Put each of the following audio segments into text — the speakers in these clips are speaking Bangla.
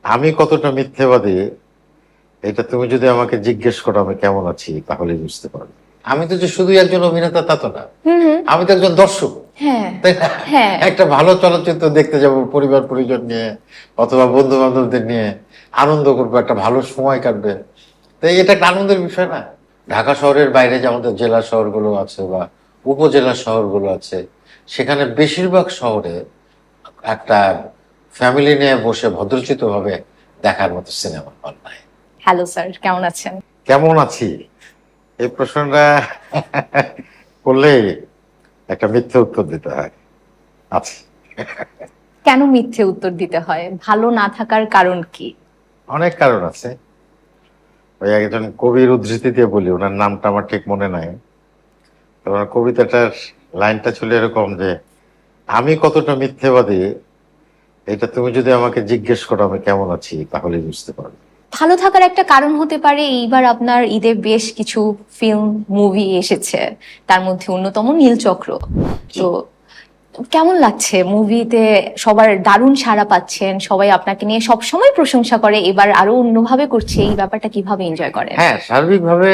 আমি কতটা মিথ্যেবাদী এটা তুমি যদি আমাকে জিজ্ঞেস করো আমি কেমন আছি তাহলে বুঝতে পারবে। আমি তো যে শুধু একজন অভিনেতা তা তো না, হুম হুম। আমি তো একজন দর্শক। হ্যাঁ তাই না? হ্যাঁ। একটা ভালো চলচ্চিত্র দেখতে যাব পরিবার পরিজন নিয়ে অথবা বন্ধু বান্ধবদের নিয়ে, আনন্দ করবো, একটা ভালো সময় কাটবে। তাই এটা একটা আনন্দের বিষয় না? ঢাকা শহরের বাইরে যে আমাদের জেলা শহরগুলো আছে বা উপজেলা শহরগুলো আছে, সেখানে বেশিরভাগ শহরে একটা ফ্যামিলি নিয়ে বসে ভদ্রচিত ভাবে দেখার মতো সিনেমা হল নাই। হ্যালো স্যার, কেমন আছেন? কেমন আছি এই প্রশ্নটা করলে একটা মিথ্যে উত্তর দিতে হয়। আছি। কেন মিথ্যে উত্তর দিতে হয়? ভালো না থাকার কারণ কি? অনেক কারণ আছে। ওই একজন কবির উদ্ধৃতি দিয়ে বলি, ওনার নামটা আমার ঠিক মনে নাই। তো ওনার কবিতাটার লাইনটা ছিল এরকম যে, আমি কতটা মিথ্যেবাদী এটা তুমি যদি আমাকে জিজ্ঞেস করো আমি কেমন আছি তাহলে বুঝতে পারবে। ভালো থাকার একটা কারণ হতে পারে এইবার আপনার ঈদে বেশ কিছু ফিল্ম মুভি এসেছে, তার মধ্যে অন্যতম নীলচক্র। তো কেমন লাগছে মুভিতে? সবার দারুণ সাড়া পাচ্ছেন, সবাই আপনাকে নিয়ে সবসময় প্রশংসা করে, এবার আরো অন্যভাবে করছে, এই ব্যাপারটা কিভাবে এনজয় করেন? হ্যাঁ, সার্বিকভাবে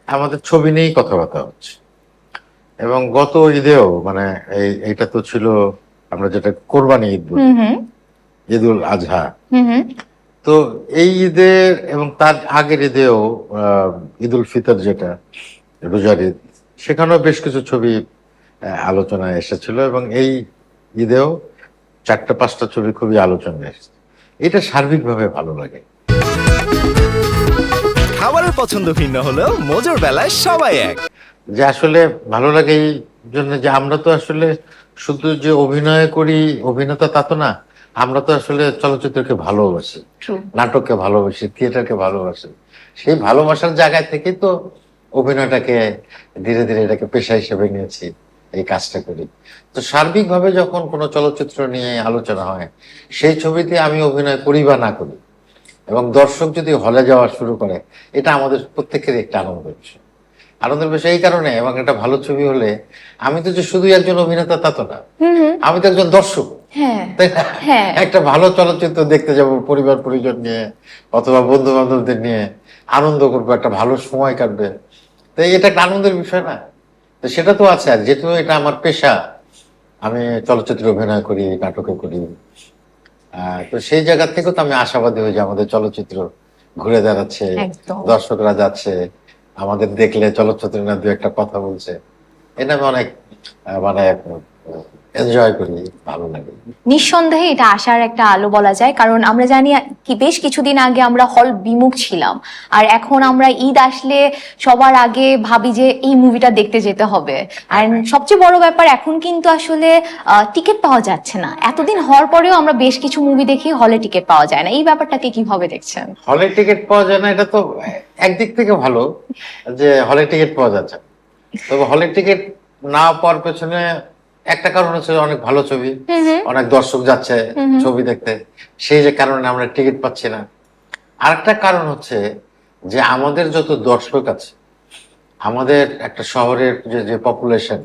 আমাদের ছবি নিয়েই কথাবার্তা হচ্ছে। এবং গত ঈদেও মানে এইটা তো ছিল আমরা যেটা কোরবানি ঈদ বলি, হুম হুম ঈদুল আজহা। হুম হুম। তো এই ঈদের এবং তার আগের ঈদেও ঈদুল ফিতর যেটা রোজার ঈদ, সেখানেও বেশ কিছু ছবি আলোচনায় এসেছিল এবং এই ঈদেও 4-5টা ছবি খুবই আলোচনায় এসেছে। এটা সার্বিকভাবে ভালো লাগে। খাবারের পছন্দ ভিন্ন হলেও মজার বেলায় সবাই এক। যে আসলে ভালো লাগে এই জন্য যে আমরা তো আসলে শুধু যে অভিনয় করি অভিনেতা তা তো না, আমরা তো আসলে চলচ্চিত্রকে ভালোবাসি, True. নাটককে ভালোবাসি, থিয়েটারকে ভালোবাসি। সেই ভালোবাসার জায়গা থেকেই তো অভিনয়টাকে ধীরে ধীরে এটাকে পেশা হিসেবে নিয়েছি, এই কাজটা করি। তো সার্বিকভাবে যখন কোনো চলচ্চিত্র নিয়ে আলোচনা হয়, সেই ছবিতে আমি অভিনয় করি বা না করি এবং দর্শক যদি হলে যাওয়া শুরু করে, এটা আমাদের প্রত্যেকেরই একটা আনন্দের বিষয়। আনন্দের বিষয় এই কারণে, এবং একটা ভালো ছবি হলে আমি তো যে শুধু একজন অভিনেতা তা তো না, হুম হুম। আমি তো একজন দর্শক। হ্যাঁ তাই না? হ্যাঁ। একটা ভালো চলচ্চিত্র দেখতে যাব পরিবার পরিজন নিয়ে অথবা বন্ধু বান্ধবদের নিয়ে, আনন্দ করবো, একটা ভালো সময় কাটবে। তাই এটা একটা আনন্দের বিষয় না? তো সেটা তো আছে। আর যেহেতু এটা আমার পেশা, আমি চলচ্চিত্রে অভিনয় করি, নাটকে করি, তো সেই জায়গা থেকেও তো আমি আশাবাদী হই যে আমাদের চলচ্চিত্র ঘুরে দাঁড়াচ্ছে, একদম। দর্শকরা যাচ্ছে, আমাদের দেখলে চলচ্চিত্র না দু একটা কথা বলছে। এটা আমি অনেক মানে এনজয় করি, ভালো লাগে। নিঃসন্দেহে এটা আশার একটা আলো বলা যায়, কারণ আমরা জানি কি বেশ কিছুদিন আগে আমরা হল বিমুখ ছিলাম, আর এখন আমরা ঈদ আসলে সবার আগে ভাবি যে এই মুভিটা দেখতে যেতে হবে। আর সবচেয়ে বড় ব্যাপার, এখন কিন্তু আসলে টিকিট পাওয়া যাচ্ছে না। এতদিন হওয়ার পরেও আমরা বেশ কিছু মুভি দেখি হলে টিকিট পাওয়া যায় না, এই ব্যাপারটাকে কিভাবে দেখছেন? হলে টিকিট পাওয়া যায় না, এটা তো একদিক থেকে ভালো যে হলে টিকিট পাওয়া যাচ্ছে না। তবে হলে টিকিট না পাওয়ার পেছনে একটা কারণ হচ্ছে অনেক ভালো ছবি, হুম হুম অনেক দর্শক যাচ্ছে হুম হুম। ছবি দেখতে, সেই যে কারণে আমরা টিকিট পাচ্ছি না। আরেকটা কারণ হচ্ছে যে আমাদের যত দর্শক আছে, আমাদের একটা শহরের যে যে পপুলেশন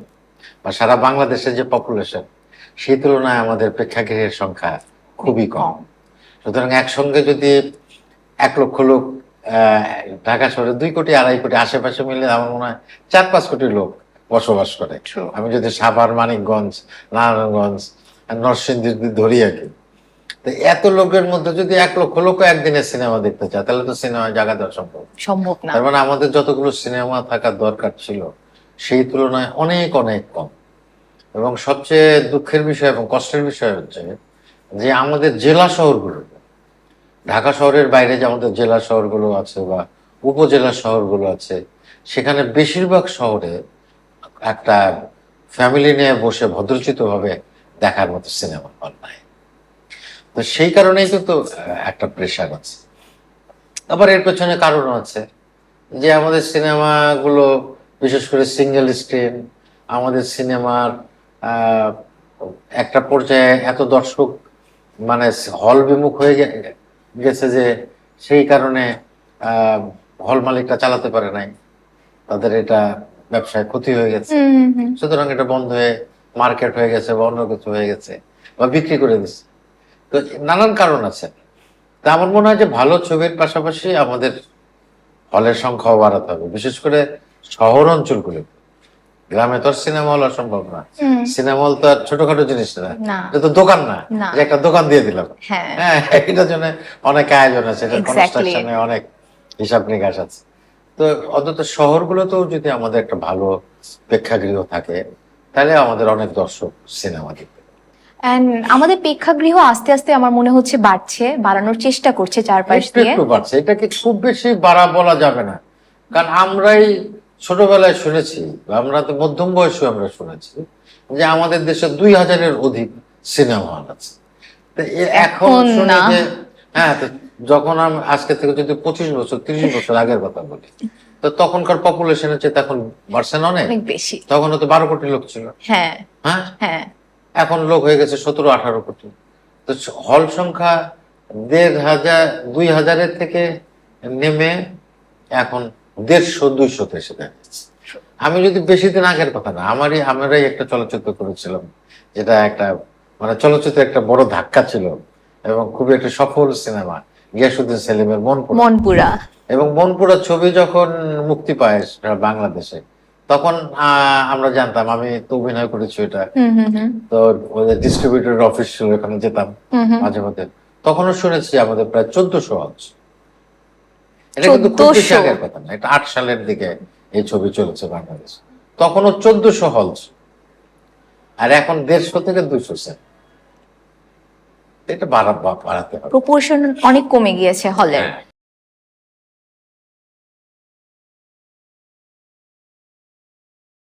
বা সারা বাংলাদেশের যে পপুলেশন, সেই তুলনায় আমাদের প্রেক্ষাগৃহের সংখ্যা খুবই কম। সুতরাং একসঙ্গে যদি 1 লক্ষ লোক আহ, ঢাকা শহরে 2 কোটি 2.5 কোটি আশেপাশে মিলে আমার মনে হয় 4-5 কোটি লোক বসবাস করে। True. আমি যদি সাভার, মানিকগঞ্জ, নারায়ণগঞ্জ আর নরসিংদী যদি ধরি আর কি, তো এত লোকের মধ্যে যদি 1 লক্ষ লোক একদিনে সিনেমা দেখতে চায় তাহলে তো সিনেমা জায়গা দেওয়া সম্ভব। সম্ভব না। তার মানে আমাদের যতগুলো সিনেমা থাকার দরকার ছিল সেই তুলনায় অনেক অনেক কম। এবং সবচেয়ে দুঃখের বিষয় এবং কষ্টের বিষয় হচ্ছে যে আমাদের জেলা শহরগুলো, ঢাকা শহরের বাইরে যে আমাদের জেলা শহরগুলো আছে বা উপজেলা শহরগুলো আছে, সেখানে বেশিরভাগ শহরে একটা ফ্যামিলি নিয়ে বসে ভদ্রচিত ভাবে দেখার মতো সিনেমা হল নাই। তো সেই কারণেই কিন্তু একটা প্রেশার আছে। আবার এর পেছনে কারণ আছে যে আমাদের সিনেমাগুলো বিশেষ করে সিঙ্গেল স্ক্রিন, আমাদের সিনেমার আহ, একটা পর্যায়ে এত দর্শক মানে হল বিমুখ হয়ে গেছে যে সেই কারণে হল মালিকরা চালাতে পারে নাই, তাদের এটা ব্যবসায় ক্ষতি হয়ে গেছে। হুম হুম হুম। সুতরাং এটা বন্ধ হয়ে মার্কেট হয়ে গেছে বা অন্য কিছু হয়ে গেছে বা বিক্রি করে দিচ্ছে। তো নানান কারণ আছে। তা আমার মনে হয় যে ভালো ছবির পাশাপাশি আমাদের হলের সংখ্যাও বাড়াতে হবে, বিশেষ করে শহর অঞ্চলগুলো। গ্রামে তো আর সিনেমা হল অসম্ভব না। সিনেমা হল তো আর ছোটখাটো জিনিস না, না। এটা তো দোকান না না। যে একটা দোকান দিয়ে দিলাম। হ্যাঁ। হ্যাঁ, এটার জন্য অনেক আয়োজন আছে, এটার Exactly. কনস্ট্রাকশনে অনেক হিসাব নিকাশ আছে। তো অন্তত শহরগুলোতেও যদি আমাদের একটা ভালো প্রেক্ষাগৃহ থাকে, তাহলে আমাদের অনেক দর্শক সিনেমা দেখবে। এন্ড আমাদের প্রেক্ষাগৃহ আস্তে আস্তে আমার মনে হচ্ছে বাড়ানোর চেষ্টা করছে চারপাশ একটু দিয়ে। একটু বাড়ছে, এটাকে খুব বেশি বাড়া বলা যাবে না, কারণ আমরাই ছোটবেলায় শুনেছি, আমরা তো মধ্যম বয়সে আমরা শুনেছি যে আমাদের দেশে 2000-এর অধিক সিনেমা হল আছে। তো এখন এখন শুনি না। যে হ্যাঁ, তো যখন আজকে থেকে যদি 25 বছর 30 বছর আগের কথা বলি, তো তখনকার পপুলেশনের চেয়ে এখন বাড়ছে না অনেক। অনেক বেশি। তখন তো 12 কোটি লোক ছিল। হ্যাঁ হ্যাঁ, হ্যাঁ। এখন লোক হয়ে গেছে 17-18 কোটি। তো হল সংখ্যা 1500 2000-এর থেকে নেমে এখন 150-200-তে এসে দাঁড়িয়েছে। আমি যদি বেশি দিন আগের কথা না, আমরাই একটা চলচ্চিত্র করেছিলাম, যেটা একটা মানে চলচ্চিত্র একটা বড় ধাক্কা ছিল এবং খুবই একটা সফল সিনেমা, গিয়াসউদ্দিন সেলিমের মনপুরা। মনপুরা। এবং মনপুরা ছবি যখন মুক্তি পায় সেটা বাংলাদেশে, তখন আমরা জানতাম, আমি তো অভিনয় করেছি এটা, তো ওদের ডিস্ট্রিবিউটর অফিস ছিল, ওখানে যেতাম মাঝে মধ্যে, তখনও শুনেছি আমাদের প্রায় 1400 হল। এটা কিন্তু খুব বেশি 1400 আগের কথা না, এটা 8 সালের দিকে এই ছবি চলেছে বাংলাদেশে, তখনও 1400 হল, আর এখন 150 থেকে 200 সেন্ট। এটা বাড়াতে হবে। প্রপোর্শন অনেক কমে গিয়েছে হলের। হ্যাঁ।